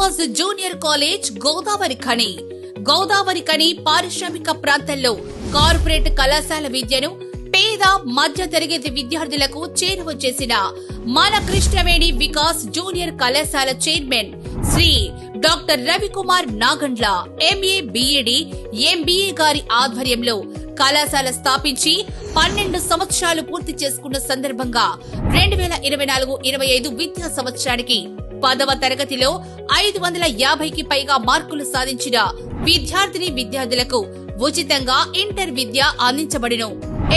Vikas junior college Godavari Khani పారిశ్రామిక ప్రాంతంలో corporate కళాశాల విద్యను పేద మధ్య తరగతి విద్యార్థులకు చేరువ చేసిన మన కృష్ణవేణి వికాస్ జూనియర్ కళాశాల chairman Shri doctor Ravikumar Nagandla MA BEd MBA గారి ఆధ్వర్యంలో కళాశాల స్థాపించి 12 సంవత్సరాలు పూర్తి చేసుకున్న సందర్భంగా 2024-25 విద్యా సంవత్సరానికి 10వ తరగతిలో 550కి పైగా మార్కులు సాధించిన విద్యార్థులకు ఉచితంగా ఇంటర్ విద్య అందించబడును.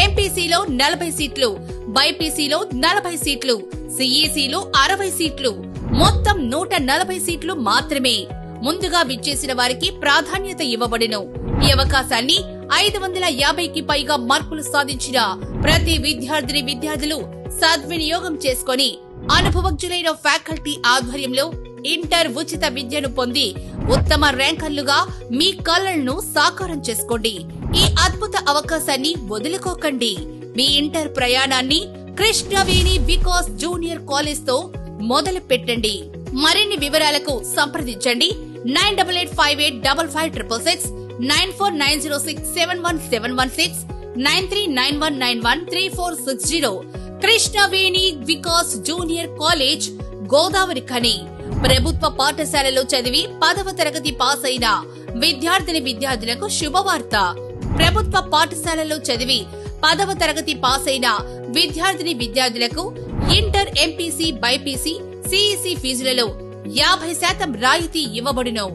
ఎంపీసీలో 40 సీట్లు, బైపీసీలో 40 సీట్లు, సిఈసీలో 60 సీట్లు, మొత్తం 140 సీట్లు మాత్రమే. ముందుగా విచ్చేసిన వారికి ప్రాధాన్యత ఇవ్వబడును. ఈ అవకాశాన్ని 550కి పైగా మార్కులు సాధించిన ప్రతి విద్యార్థులు సద్వినియోగం చేసుకుని అనుభవజ్ఞులైన ఫ్యాకల్టీ ఆధ్వర్యంలో ఇంటర్ ఉచిత విద్యను పొంది ఉత్తమ ర్యాంకర్లుగా మీ కలలను సాకారం చేసుకోండి. ఈ అద్భుత అవకాశాన్ని వదులుకోకండి. మీ ఇంటర్ ప్రయాణాన్ని కృష్ణవేణి వికాస్ జూనియర్ కాలేజ్ తో మొదలు పెట్టండి. మరిన్ని వివరాలకు సంప్రదించండి 9885855666, 9490671716, 9391913460. Krishnaveni Vikas junior college Godavari Khani. ప్రభుత్వ పాఠశాలలో చదివి 10వ తరగతి పాస్ అయిన విద్యార్థులకు శుభవార్త. ప్రభుత్వ పాఠశాలలో చదివి 10వ తరగతి పాస్ అయిన విద్యార్థులకు ఇంటర్ ఎంపీసీ బైపీసీ సిఈసీ ఫీజులలో 50% రాయితీ ఇవ్వబడును.